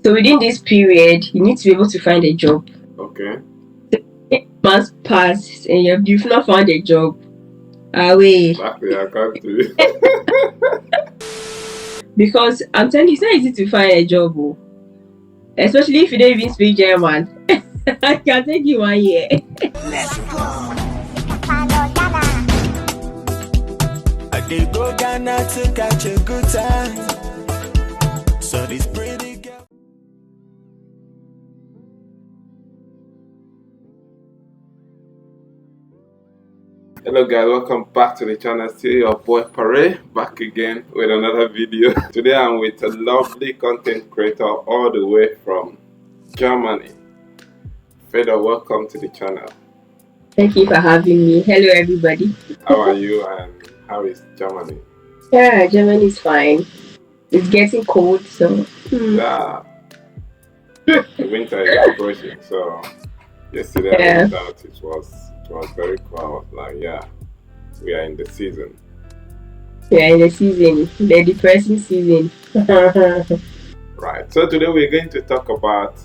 So within this period, you need to be able to find a job. Okay. 8 months pass and you've not found a job. Away. Exactly, I can't do it. Because I'm telling you, it's not easy to find a job. Especially if you don't even speak German. I can take you 1 year. Let's go. I did go Ghana to catch a good time. So this pretty girl. Hello guys, welcome back to the channel. Still your boy Pare, back again with another video. Today I'm with a lovely content creator all the way from Germany. Firdaws, welcome to the channel. Thank you for having me. Hello everybody. How are you and how is Germany? Yeah, Germany is fine. It's getting cold, so Yeah. The winter is approaching, so yesterday I went out, it was very cold. I was like, yeah, we are in the season. We are in the season, the depressing season. Right, so today we're going to talk about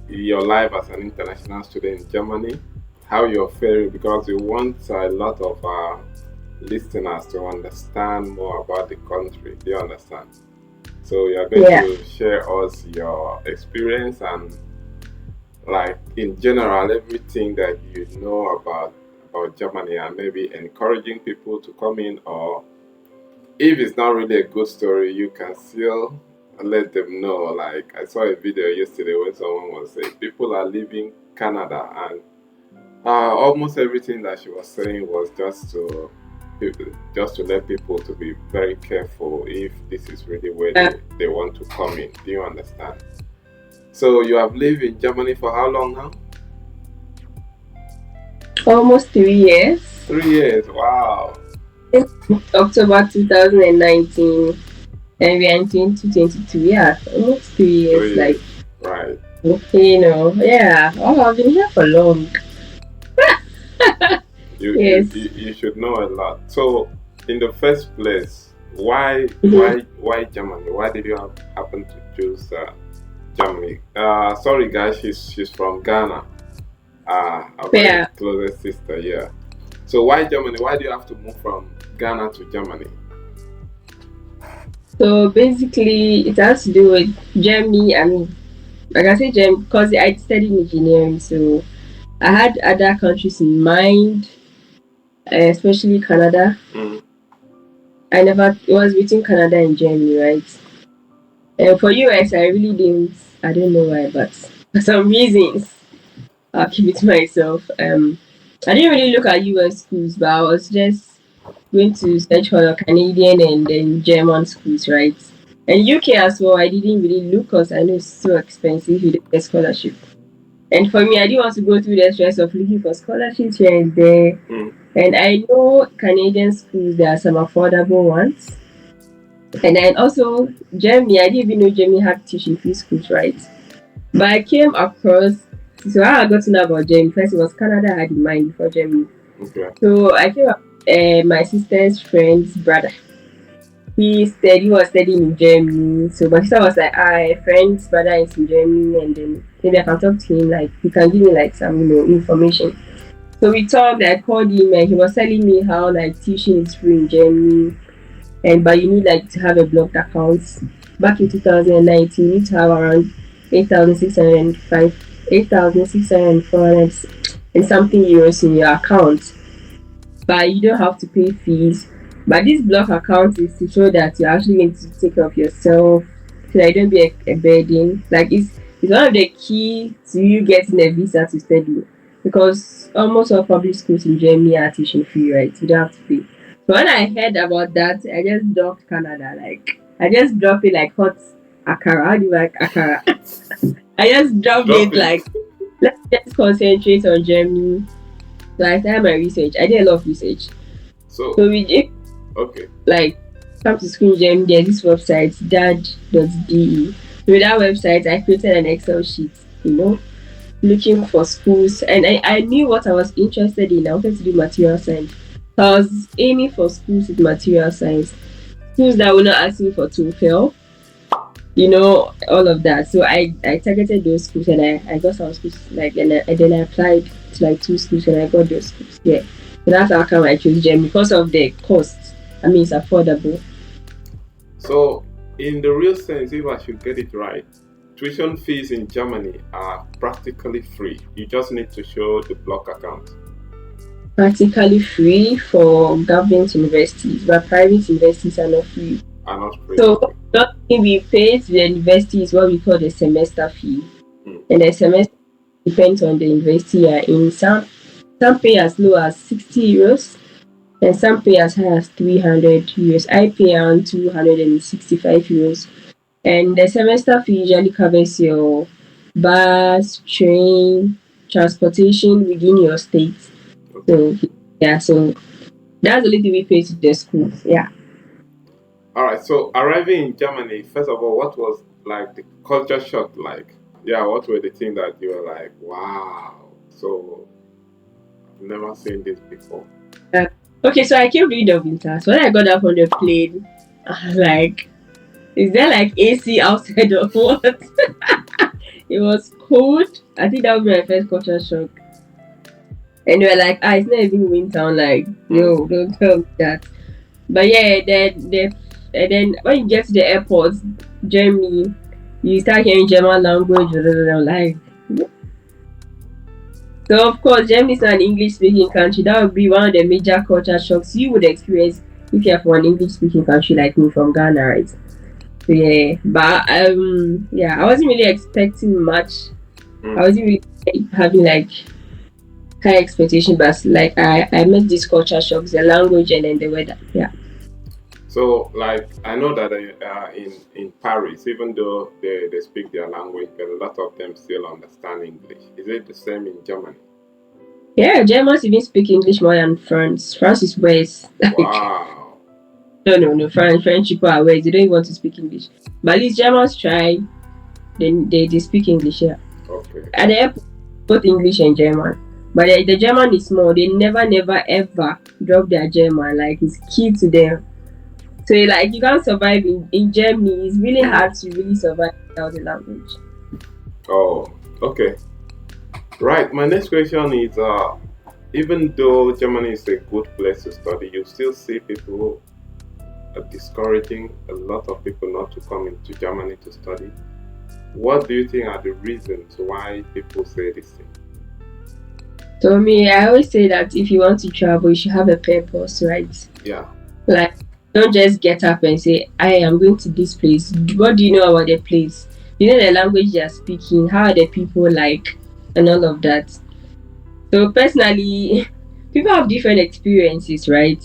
your life as an international student in Germany, how you're faring, because we want a lot of our listeners to understand more about the country. Do you understand? So you're going to share us your experience and, like, in general, everything that you know about Germany, and maybe encouraging people to come in, or if it's not really a good story, you can still let them know. Like, I saw a video yesterday where someone was saying people are leaving Canada, and almost everything that she was saying was just to let people to be very careful if this is really where they want to come in. Do you understand? So you have lived in Germany for how long now? Almost 3 years. 3 years, wow. October 2019 and we are in 2022. Yeah, almost 3 years. Like, right. You know, yeah. Oh, I've been here for long. You should know a lot. So, in the first place, why Germany? Why did you happen to choose Germany? Sorry guys, she's from Ghana. Our very closest sister, yeah. So why Germany? Why do you have to move from Ghana to Germany? So basically, it has to do with Germany. I mean, like I say Germany because I studied engineering, so I had other countries in mind, especially Canada. It was between Canada and Germany, right? For US, I really didn't. I don't know why, but for some reasons, I'll keep it to myself. I didn't really look at US schools, but I was just going to search for Canadian and then German schools, right? And UK as well, I didn't really look because I know it's so expensive to get scholarship. And for me, I didn't want to go through the stress of looking for scholarships here and there. And I know Canadian schools, there are some affordable ones. And then also Germany, I didn't even know Germany had tuition free schools, right? But I came across, so how I got to know about Germany, first it was Canada I had in mind before Germany. Okay. So I came up, my sister's friend's brother. He was studying in Germany. So my sister was like, friend's brother is in Germany, and then maybe I can talk to him, like he can give me like some information. So we talked, I called him and he was telling me how like tuition is free in Germany, but you need like to have a blocked account. Back in 2019, you need to have around 8,600 and something euros in your account. But you don't have to pay fees. But this block account is to show that you're actually going to take care of yourself, so that you don't be a burden. Like it's one of the key to you getting a visa to study, because almost all public schools in Germany are tuition free, right? You don't have to pay. So when I heard about that, I just dropped Canada. Like I just dropped it like hot akara. How do you like akara? I just dropped it like, let's just concentrate on Germany. So I started my research. I did a lot of research. So we did. Okay. Like, come to school in Germany, there's this website, dad.de. So with that website, I created an Excel sheet, looking for schools. And I knew what I was interested in. I wanted to do material science. So I was aiming for schools with material science. Schools that will not ask me for TOEFL. all of that. So I targeted those schools, and I got some schools, like, and then I applied to like two schools, and I got those schools. Yeah. So that's how come I chose GEM, because of the cost. I mean, it's affordable. So, in the real sense, if I should get it right, tuition fees in Germany are practically free. You just need to show the block account. Practically free for government universities, but private universities are not free. Are not free. So Okay. the only thing we pay to the university is what we call the semester fee. And the semester depends on the university you are in. Some pay as low as 60 euros, and some pay as high as 300 euros. I pay around 265 euros. And the semester fee usually covers your bus, train, transportation within your state. Okay. So yeah, so that's the only thing we pay to the schools. Yeah. All right. So, arriving in Germany, first of all, what was like the culture shock like? Yeah. What were the things that you were like, wow? So, I've never seen this before. Uh, okay, so I came during the winter. So when I got up on the plane, I was like, is there like AC outside or what? It was cold. I think that was my first culture shock. And they were like, it's not even winter. I'm like, no, don't tell me that. But yeah, and then when you get to the airport, Germany, you start hearing German language. I'm like, so of course, Germany is not an English-speaking country. That would be one of the major culture shocks you would experience if you're from an English-speaking country like me from Ghana, right? So yeah, but yeah, I wasn't really expecting much. I wasn't really having like high expectation, but like I met these culture shocks, the language and then the weather. Yeah. So, like, I know that in Paris, even though they speak their language, but a lot of them still understand English. Is it the same in Germany? Yeah, Germans even speak English more than France. France is worse. Wow. No. French people are worse. They don't even want to speak English. But at least Germans try. Then they speak English. Yeah. Okay. At the airport, both English and German. But the German is small. They never ever drop their German. Like, it's key to them. So like you can't survive in Germany. It's really hard to really survive without the language. Oh, okay. Right. My next question is: even though Germany is a good place to study, you still see people discouraging a lot of people not to come into Germany to study. What do you think are the reasons why people say this thing? So me, I always say that if you want to travel, you should have a purpose, right? Yeah. Like, don't just get up and say, I am going to this place. What do you know about the place? You know the language they are speaking, how are the people like, and all of that. So personally, people have different experiences, right?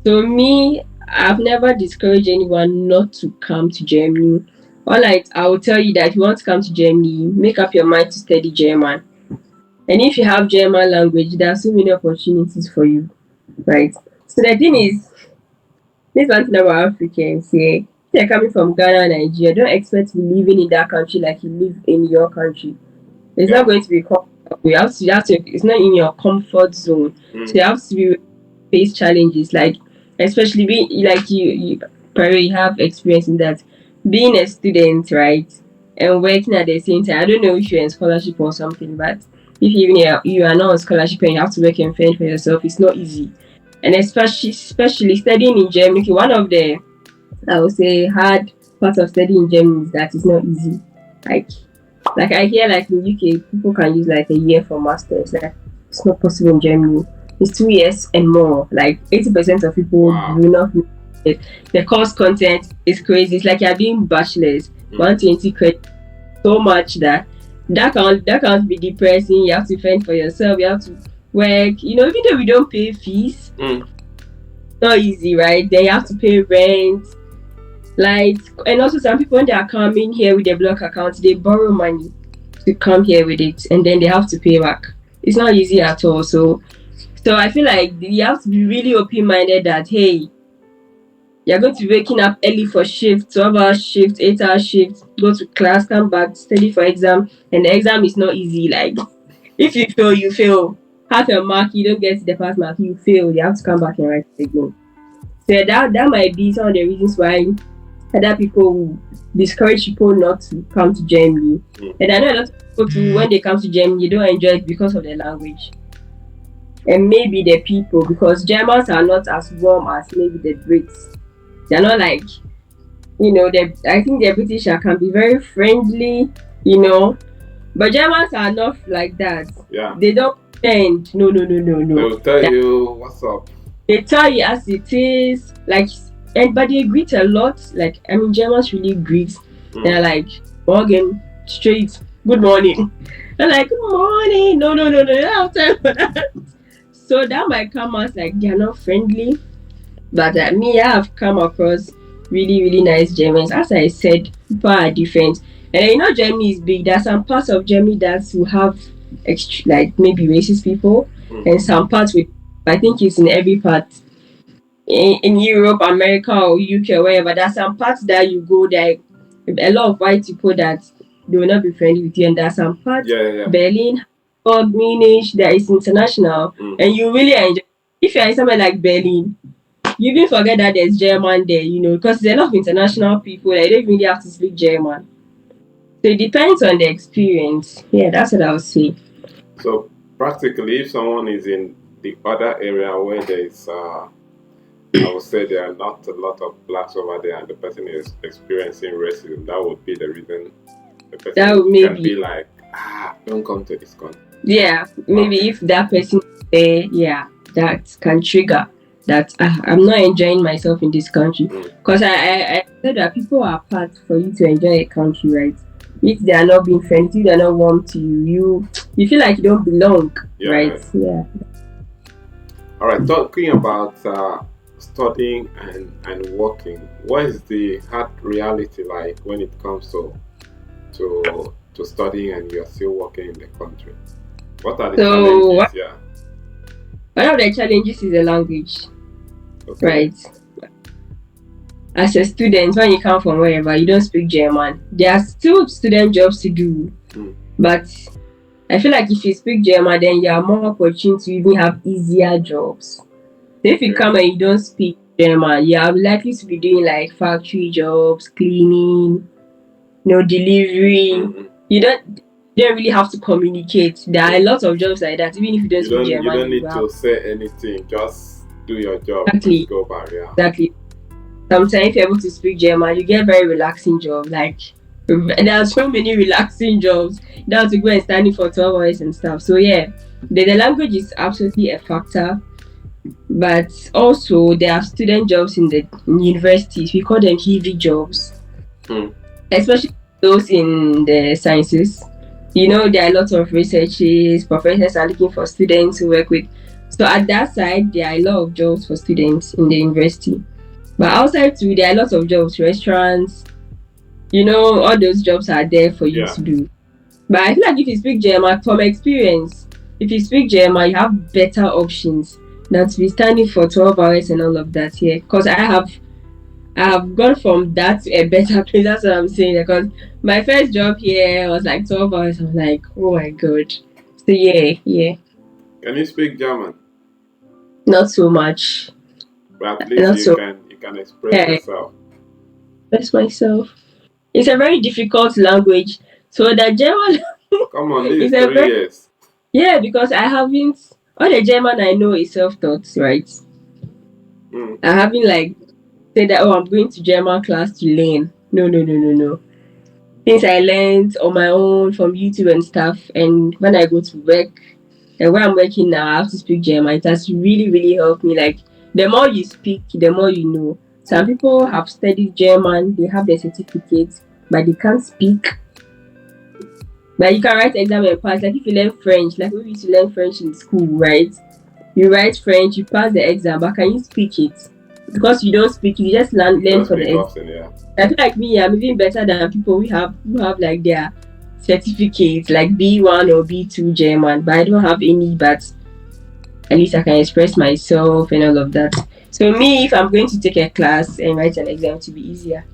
So me, I've never discouraged anyone not to come to Germany. All I will tell you that if you want to come to Germany, make up your mind to study German. And if you have German language, there are so many opportunities for you, right? So the thing is, this one thing about Africans, yeah, they're coming from Ghana, Nigeria. Don't expect to be living in that country like you live in your country. It's not going to be comfortable. It's not in your comfort zone. So you have to face challenges, like, especially being like you probably have experience in that, being a student, right, and working at the same time. I don't know if you're in scholarship or something, but if you are not on scholarship and you have to work and fend for yourself, it's not easy. And especially studying in Germany, okay, one of the, I would say, hard part of studying in Germany is that it's not easy. Like like I hear, like in UK, people can use like a year for masters. Like, it's not possible in Germany. It's 2 years and more. Like 80% of people do not do it. The course content is crazy. It's like you're doing bachelors, 120 credit, so much that can't be depressing. You have to fend for yourself. You have to work. Even though we don't pay fees, not easy, right? Then you have to pay rent. Like, and also some people, when they are coming here with their block account, they borrow money to come here with it, and then they have to pay back. It's not easy at all. So I feel like you have to be really open-minded that, hey, you're going to be waking up early for shift, 12-hour shift, 8-hour shift, go to class, come back, study for exam, and the exam is not easy. Like, if you fail, you fail. Half a mark, you don't get the pass mark, you fail. You have to come back and write it again. So that might be some of the reasons why Other people will discourage people not to come to Germany. And I know a lot of people too, when they come to Germany, they don't enjoy it because of the language. And maybe the people, because Germans are not as warm as maybe the Brits. They're not like, I think the British can be very friendly, but Germans are not like that. Yeah. They don't pretend. No, no, no, no, no. They'll tell you what's up. They tell you as it is, like, but they greet a lot. Like, I mean, Germans really greet. They're like, morgen, straight, good morning. They're like, good morning. No, no, no, no, I don't have time for that. So that might come as like they're not friendly. But me, I have come across really, really nice Germans. As I said, people are different. And Germany is big. There are some parts of Germany that will have like maybe racist people, and some parts with, I think it's in every part in Europe, America, or UK, or wherever. There are some parts that you go there, a lot of white people that they will not be friendly with you, and there are some parts, Berlin, Hamburg, Munich, that is international, and you really enjoy. If you are somewhere like Berlin, you even forget that there's German there, because there's a lot of international people that don't really have to speak German. So it depends on the experience. Yeah, that's what I would say. So practically, if someone is in the other area where there is, I would say there are not a lot of blacks over there, and the person is experiencing racism, that would be the reason the person can be like, don't come to this country. Yeah, maybe if that person is there, yeah, that can trigger that I'm not enjoying myself in this country. Because I said that people are part for you to enjoy a country, right? If they are not being friendly, they are not warm to you, you feel like you don't belong, right? Yeah. All right, talking about studying and working, what is the hard reality like when it comes to studying and you're still working in the country? What are the challenges? One of the challenges is the language. Right. As a student, when you come from wherever, you don't speak German. There are still student jobs to do. But I feel like if you speak German, then you have more opportunity to even have easier jobs. So if you come and you don't speak German, you are likely to be doing like factory jobs, cleaning, delivery. You don't really have to communicate. There are a lot of jobs like that. Even if you don't speak German, you don't need to say anything. Just do your job. Exactly. Go back. Yeah. Exactly. Sometimes if you're able to speak German, you get very relaxing job. Like there are so many relaxing jobs. You don't have to go and stand in for 12 hours and stuff. So yeah, the language is absolutely a factor. But also there are student jobs in the universities. We call them heavy jobs. Especially those in the sciences. There are lots of researchers, professors are looking for students to work with. So at that side, there are a lot of jobs for students in the university. But outside too, there are lots of jobs, restaurants, all those jobs are there for you to do. But I feel like if you speak German, from experience, if you speak German, you have better options than to be standing for 12 hours and all of that here. Because I have gone from that to a better place. That's what I'm saying. Because my first job here was like 12 hours. I'm like, oh my god. So yeah. Can you speak German? Not so much. But at least you can express yourself. Express myself. It's a very difficult language. So the German. Come on, this is 3 years. Yeah, because I haven't. All the German I know is self-taught, right? I haven't like said that I'm going to German class to learn. No. Things I learned on my own from YouTube and stuff. And when I go to work, and where I'm working now, I have to speak German. It has really, really helped me. Like the more you speak, the more you know. Some people have studied German, they have their certificates, but they can't speak. But you can write exam and pass. Like if you learn French, like we used to learn French in school, right? You write French, you pass the exam, but can you speak it? Because you don't speak, you just learn for the exam. I feel like me, I'm even better than people who have like their certificates, like B1 or B2 German, but I don't have any. But at least I can express myself and all of that. So me, if I'm going to take a class and write an exam, to be easier.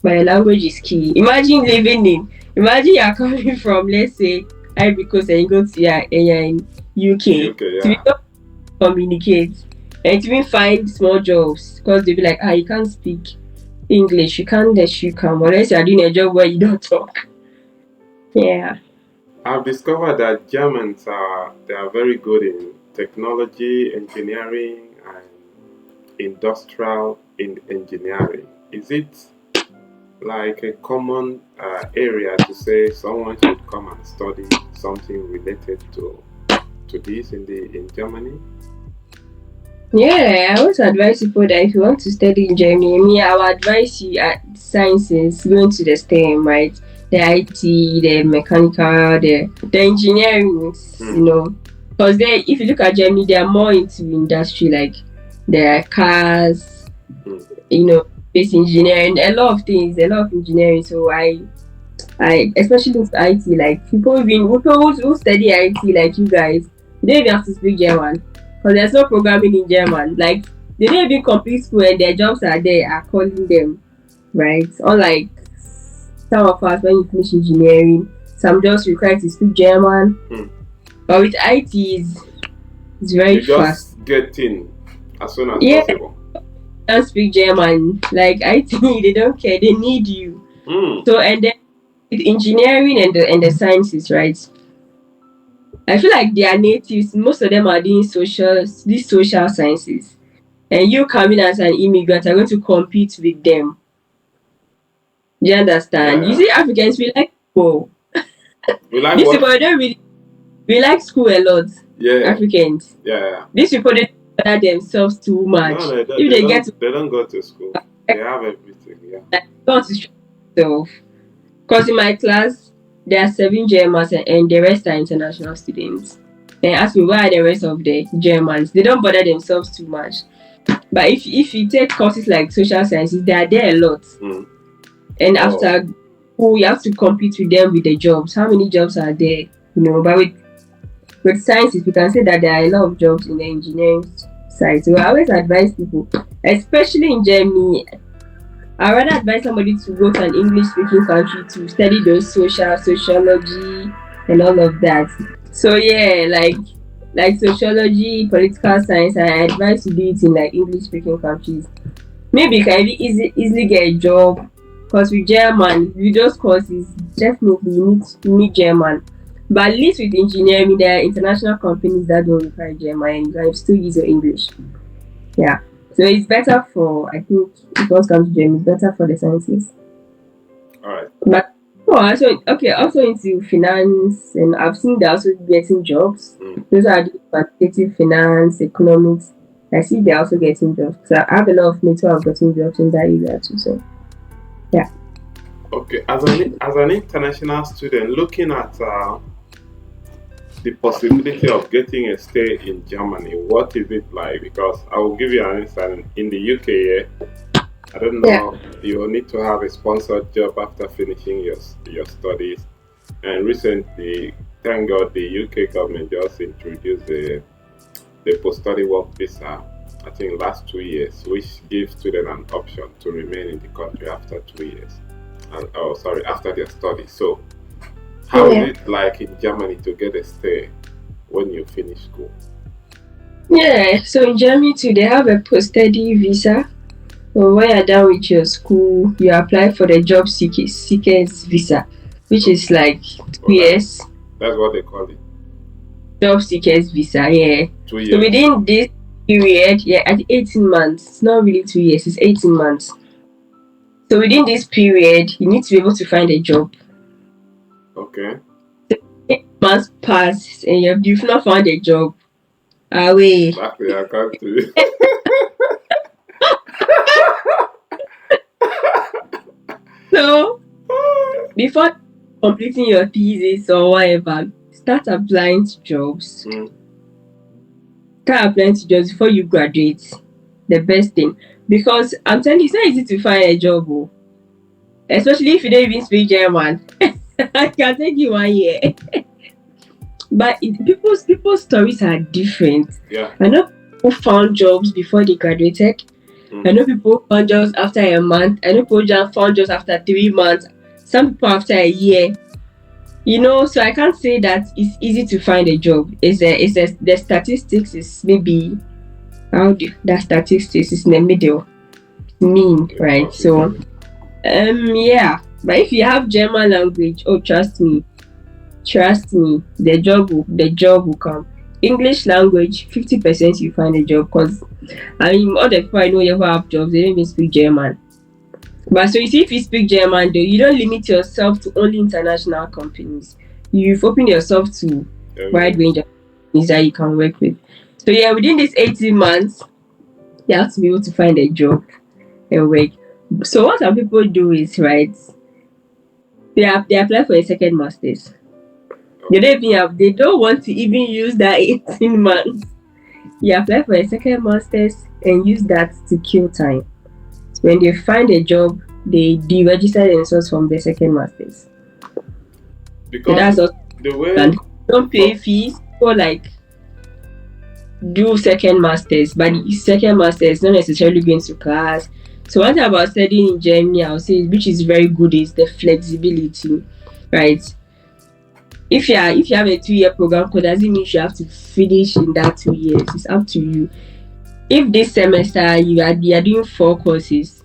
My language is key. Imagine you're coming from, let's say, Ivory Coast, and you go to you're in UK to be able to communicate and to even find small jobs, because they'll be like, you can't speak. English. You can't let you come unless you are doing a job where you don't talk. Yeah. I've discovered that Germans are very good in technology, engineering, and industrial in engineering. Is it like a common area to say someone should come and study something related to this in Germany? Yeah, I always advise people that if you want to study in Germany, me, I would advise you at sciences, going to the STEM, right? The IT, the mechanical, the engineering, Hmm. you know. Because they, if you look at Germany, they are more into industry, like their cars, Hmm. you know, space engineering, a lot of things, a lot of engineering. So I especially with IT, like people who study IT, like you guys, they don't even have to speak German because there's no programming in German. Like they don't even complete school and their jobs are there, are calling them, right? Unlike some of us, when you finish engineering, some jobs require to speak German, Hmm. but with IT, it's very You fast. just get in as soon as Yeah, possible. don't speak German. Like IT, they don't care. They need you. Hmm. So and then with engineering and the sciences, right? I feel like they are natives. Most of them are doing these social sciences. And you coming as an immigrant are going to compete with them. Do you understand? You Yeah. see, Africans, we like school. We like These people what? don't really, we like school a lot. Yeah. Africans. Yeah. These people they bother themselves too No, much. If they they get don't. to They don't go to school. They have everything. Yeah. like, they want to stress themselves. Because in my class, there are 7 Germans and the rest are international students. And ask me why are the rest of the Germans? They don't bother themselves too much. But if you take courses like social sciences, they are there a lot. Hmm. And Oh. after school, you have to compete with them with the jobs. How many jobs are there? You know, but with sciences, we can say that there are a lot of jobs in the engineering side. So I always advise people, especially in Germany, I rather advise somebody to go to an English speaking country to study those sociology and all of that. So yeah, like sociology, political science, I advise you do it in like English speaking countries. Maybe you can easily get a job because with German, with those courses, definitely you need German. But at least with engineering, there are international companies that don't require German and you can still use your English. Yeah. So it's better for, I think, if it comes to German, it's better for the sciences. All right. But oh, also okay, also into finance, and I've seen they're also getting jobs. Hmm. Those are doing quantitative finance, economics. I see they're also getting jobs. So I have a lot of mates who have gotten jobs in that area too. So yeah. Okay. As an international student, looking at the possibility of getting a stay in Germany, what is it like? Because I will give you an insight. In the UK, I don't Yeah. know, you need to have a sponsored job after finishing your studies. And recently, thank God, the UK government just introduced the post-study work visa, I think last 2 years, which gives students an option to remain in the country after 2 years. And, oh, sorry, after their studies. So, how is Yeah. it like in Germany to get a stay when you finish school? Yeah. So in Germany too, they have a post-study visa. So when you're done with your school, you apply for the job seekers visa, which is like two Oh, years. that's what they call it. Job seekers visa, yeah. Two So years. within this period, yeah, at 18 months, it's not really 2 years, it's 18 months. So within this period, you need to be able to find a job. Okay. 8 months pass and you've not found a job. Away. Exactly, I can't do it. So before completing your thesis or whatever, start applying to jobs. Mm. Start applying to jobs before you graduate. The best thing. Because I'm telling you, it's not easy to find a job. Oh. Especially if you don't even speak German. I can take you 1 year. But people's stories are different. Yeah. I know people found jobs before they graduated. I know people found jobs after a month. I know people just found jobs after 3 months. Some people after a year. You know, so I can't say that it's easy to find a job. The statistics is maybe the statistics is in the middle. mean, right? So Impossible. yeah. But if you have German language, oh trust me, the job will come. English language, 50% you find a job because I mean all the people I know here who have jobs, they don't even speak German. But so you see, if you speak German though, you don't limit yourself to only international companies. You've opened yourself to wide Everywhere. range of companies that you can work with. So yeah, within these 18 months, you have to be able to find a job and work. So what some people do is right, they apply for a second masters. Okay. They don't want to even use that 18 months. You apply for a second masters and use that to kill time. So when they find a job, they deregister themselves from the second masters. So Because that's also the way and don't pay for fees for like do second masters, but mm, the second master is not necessarily going to class. So one thing about studying in Germany, I would say, which is very good, is the flexibility, right? If you have a 2 year program, it doesn't mean you have to finish in that 2 years. It's up to you. If this semester you are doing 4 courses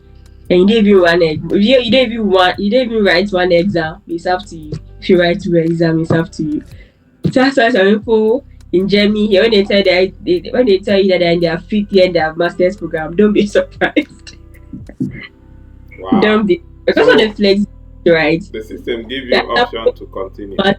and you don't even write one exam, it's up to you. If you write 2 exam, it's up to you. So that's why some people in Germany here when they tell you that they're in their 5th year in their master's program, don't be surprised. wow. Don't be because of the So flexibility, right? the system give There you are option to continue. some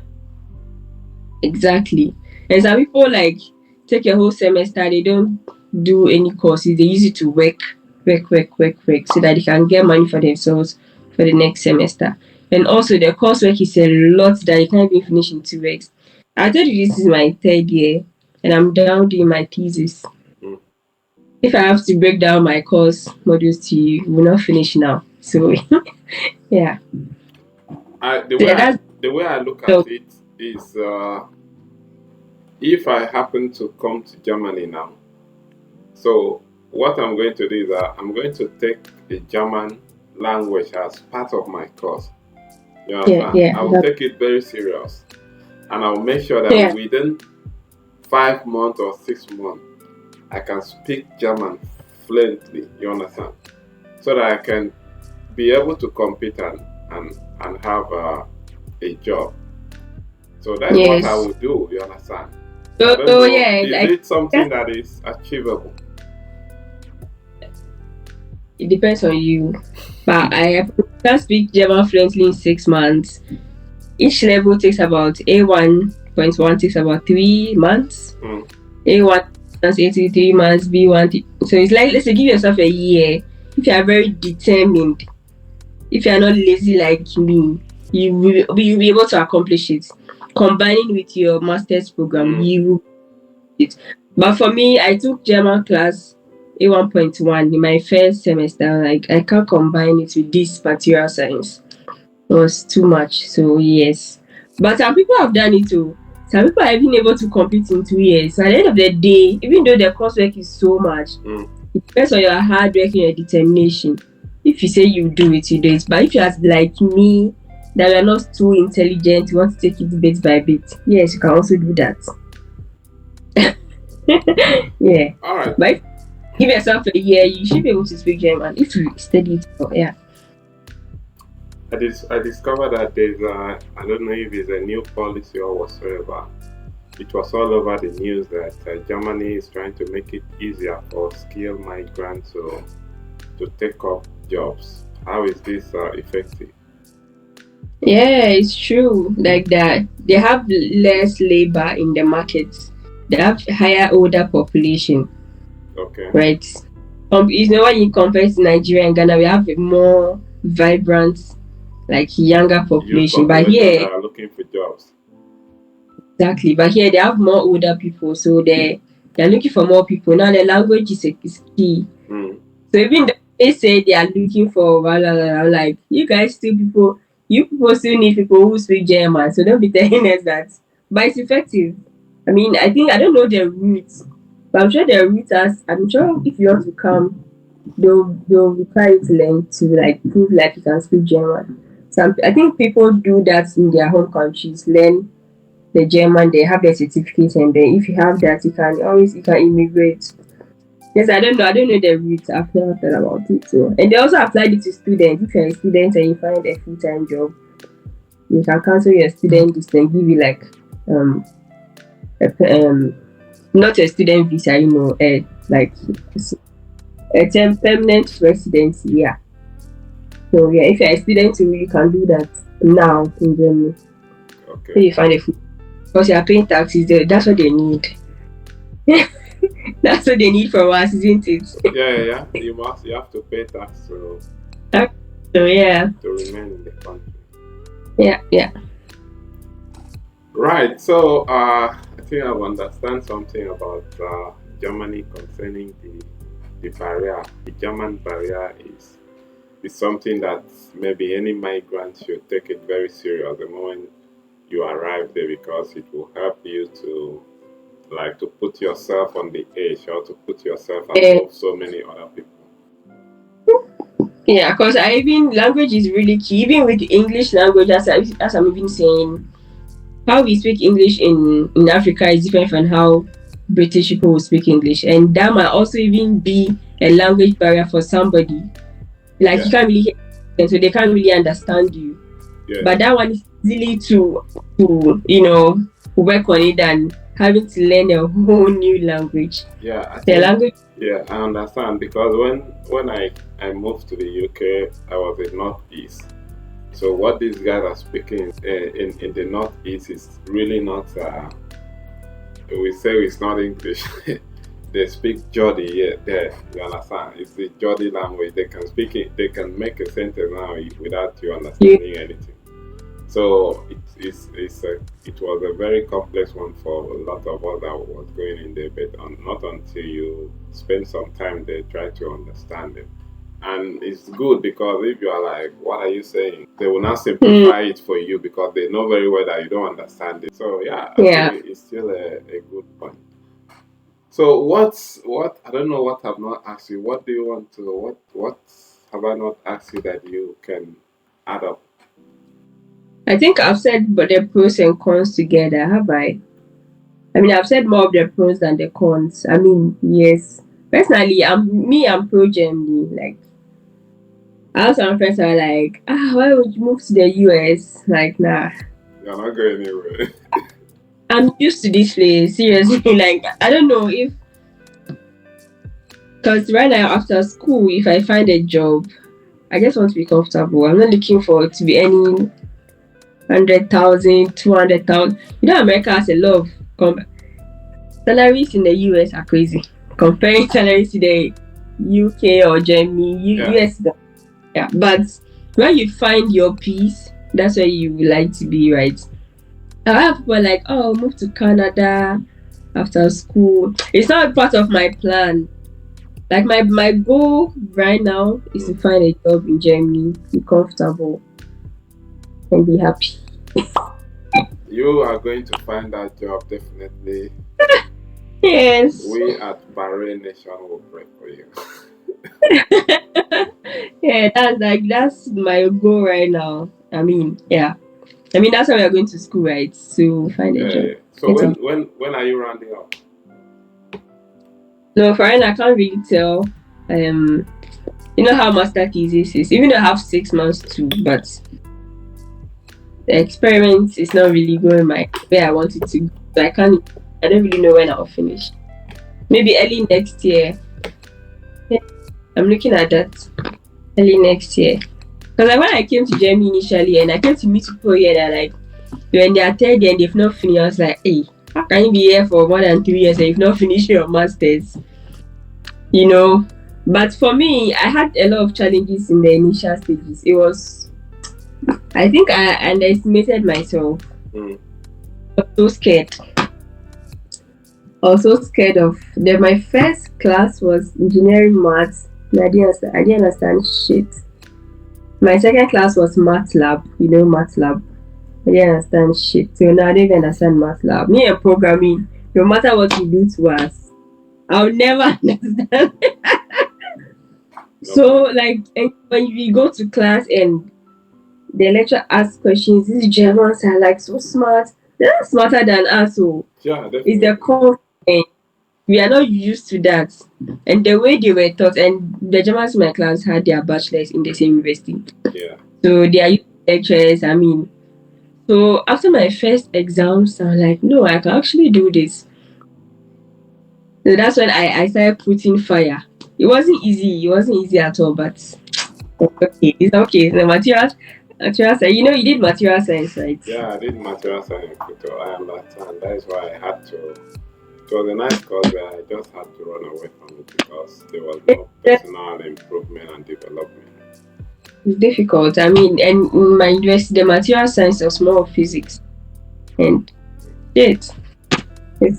exactly. And some people like take a whole semester, they don't do any courses, they use it to work, so that they can get money for themselves for the next semester. And also the coursework is a lot that you can't even finish in 2 weeks. I told you this is my 3rd year and I'm down doing my thesis. Mm. If I have to break down my course modules to you, we'll not finish now. So yeah. I, the So way yeah, I, that's the way I look at so it is, if I happen to come to Germany now, so what I'm going to do is that I'm going to take the German language as part of my course. You yeah, understand? yeah. I will take it very serious, and I'll make sure that Yeah. within 5 months or 6 months, I can speak German fluently. You understand? So that I can be able to compete and have a job. So that's what I Yes. will do. You understand? I So, don't so know. yeah, Is like it something that is achievable? it depends on you. But I can speak German fluently in 6 months. Each level takes about A1.1 takes about 3 months. Mm, A1 takes 83 months. B1. So it's like let's say give yourself a year. If you are very determined, if you are not lazy like me, you'll be able to accomplish it. Combining with your master's program, mm. you will it. But for me, I took German class A1.1 in my first semester. Like I can't combine it with this material science. It was too much. So yes. But some people have done it too. Some people are even able to complete in 2 years. So at the end of the day, even though the coursework is so much, Mm. it depends on your hard work and your determination. If you say you do it, you do it. But if you're like me, that you're not too intelligent, you want to take it bit by bit, yes, you can also do that. Yeah. All right. But if you give yourself a year, you should be able to speak German if you study it. So, yeah. I discovered that there's I don't know if it's a new policy or whatsoever. It was all over the news that Germany is trying to make it easier for skilled migrants to take up jobs. How is this effective? Yeah, it's true. Like that. They have less labor in the markets. They have higher older population, Okay. right? When you compare to Nigeria and Ghana, we have a more vibrant, like younger Youth population. But population that here, are looking for jobs. exactly. But here they have more older people, so they're looking for more people. Now the language is key. Mm. So even though they say they are looking for blah, blah, blah, I'm like, you people still need people who speak German. So don't be telling us that. But it's effective. I mean, I don't know the roots, but I'm sure the roots I'm sure if you want to come, they'll require you to learn to like prove like you can speak German. I think people do that in their home countries, learn the German, they have their certificate, and then if you have that, you can immigrate. Yes, I don't know. I don't know the route. I've never thought about it too. And they also applied it to students. If you're a student and you find a full time job, you can cancel your student list and give you like um a not a student visa, a like a permanent residency. Yeah. So yeah, if you're a student, you can do that now in Germany. So Okay. you find a full because you are paying taxes. That's what they need. That's what they need from us, isn't it? Yeah. You have to pay tax So yeah, to remain in the country. yeah. Right. So I think I understand something about Germany concerning the barrier. The German barrier is something that maybe any migrant should take it very serious the moment you arrive there, because it will help you to like to put yourself on the edge or to put yourself Eh, above so many other people. Yeah, because I even language is really key. Even with English language, as I'm even saying, how we speak English in Africa is different from how British people will speak English, and that might also even be a language barrier for somebody. Like Yeah, you can't really hear, and so they can't really understand you. yeah, But that one is easily to work on it than having to learn a whole new language. yeah. I The think language, yeah, I understand because when I moved to the UK, I was in Northeast. So what these guys are speaking in the Northeast is really not. We say it's not English. They speak Geordie, yeah, there. You understand? It's the Geordie language. They can speak it. They can make a sentence now without you you, understanding anything. So it was a very complex one for a lot of us that was going in there, but not until you spend some time there, try to understand it. And it's good because if you are like, what are you saying? They will not mm, simplify it for you because they know very well that you don't understand it. So yeah, I think yeah. it's still a good point. So what I don't know what I've not asked you. What do you want to what have I not asked you that you can add up? I think I've said but the pros and cons together, have I? I mean, I've said more of the pros than the cons. I mean, yes. Personally, I'm pro Germany. Like, I have some friends who are like, why would you move to the US? Like, nah. You're not going anywhere. I'm used to this place, seriously. Like, I don't know if, because right now after school, if I find a job, I just want to be comfortable. I'm not looking for to be earning 100,000, 200,000. America has a lot of salaries in the US are crazy. Comparing salaries to the UK or Germany, Yeah. US, yeah. But when you find your peace, that's where you would like to be, right? I have people like, oh, move to Canada after school. It's not part of my plan. Like my goal right now is to Mm. find a job in Germany, be comfortable and be happy. You are going to find that job definitely. Yes. We at Bahrain Nation will pray for you. Yeah, that's my goal right now. I mean, yeah. I mean that's why we are going to school, right? To find a job. Yeah. So Get some. when are you rounding up? No, for now I can't really tell. You know how master thesis is. Even though I have 6 months too, but the experiment is not really going my where I want it to go. So I don't really know when I'll finish. Maybe early next year. Yeah, I'm looking at that. Early next year. Because like when I came to Germany initially and I came to meet people here that like when they are third year and they've not finished, I was like, hey, how can you be here for more than 3 years and you've not finished your masters? You know. But for me, I had a lot of challenges in the initial stages. It was I think I underestimated myself. Mm. I was so scared. I was so scared of my first class was engineering maths. And I didn't understand shit. My second class was math lab, math lab. I didn't understand shit. So now I don't even understand math lab. Me and programming, no matter what you do to us, I'll never understand. Okay. So like when we go to class and the lecturer asks questions, these Germans are like so smart. They're not smarter than us. So Yeah, it's the definitely. confidence. We are not used to that. And the way they were taught, and the Germans in my class had their bachelors in the same university. Yeah. So they are used to lectures. I mean, so after my first exams, I'm like, no, I can actually do this. So that's when I started putting fire. It wasn't easy. It wasn't easy at all, but okay. It's okay. The material science. You know, you did material science, right? Yeah, I did material science in Kuto. I understand. That is why I had to. It was a nice course, but I just had to run away from it because there was no personal improvement and development. It's difficult. I mean, and in my university, the material science was more of physics and shit. It's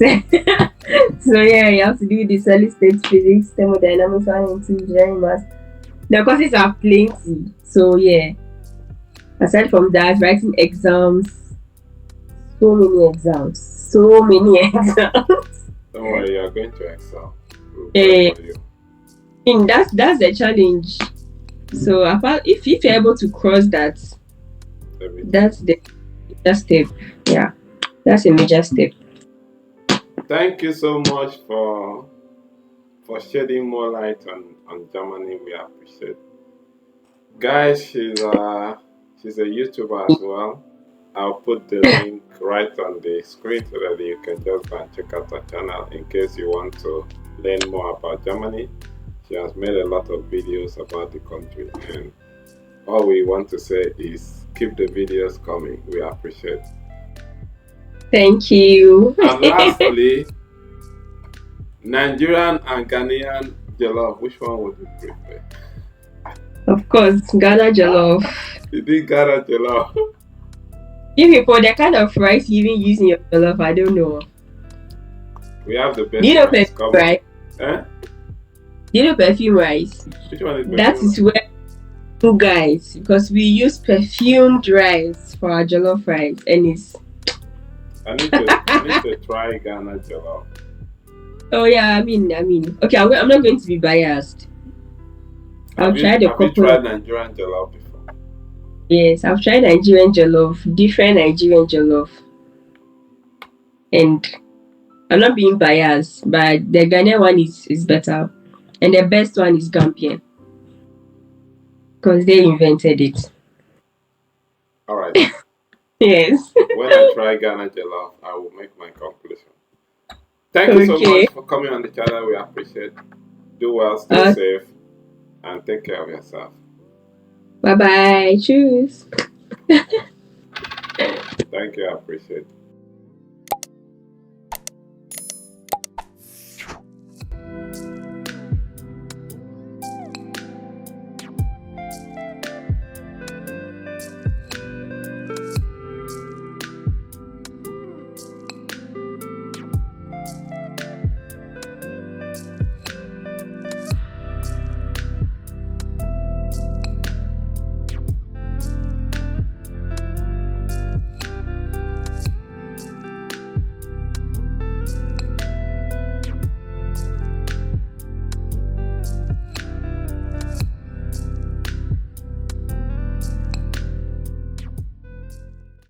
so yeah, you have to do the solid state physics, thermodynamics, one and two, engineering maths. The courses are plenty. So yeah, aside from that, writing exams, so many exams. Don't worry, you are going to excel. We'll pray Eh, for you. and that's the challenge. So apart, if you're able to cross that, Everything. that's the major step. Yeah, that's a major step. Thank you so much for shedding more light on Germany. We appreciate. Guys, she's a YouTuber as well. I'll put the link right on the screen so that you can just go and check out her channel in case you want to learn more about Germany. She has made a lot of videos about the country, and all we want to say is keep the videos coming. We appreciate. Thank you. And lastly, Nigerian and Ghanaian jollof, which one would you prefer? Of course, Ghana jollof. You did Ghana jollof. You people, the kind of rice you even use in your jollof, I don't know. We have the Do best you know rice. perfume Come on. rice? Eh? Do you know perfume rice? Which one is That perfume? is where you guys, because we use perfumed rice for our jollof rice, and it's I need to try Ghana jollof. oh yeah. Okay, I'm not going to be biased. I've tried a Have you couple tried of Nigerian jollof before? yes, I've tried Nigerian jollof, different Nigerian jollof, and I'm not being biased, but the Ghanaian one is better, and the best one is Gambian because they invented it. All right. Yes. When I try Ghana jollof, I will make my conclusion. Thank you so Okay. much for coming on the channel. We appreciate. Do well, stay Uh, safe, and take care of yourself. bye bye. Choose. Thank you. I appreciate.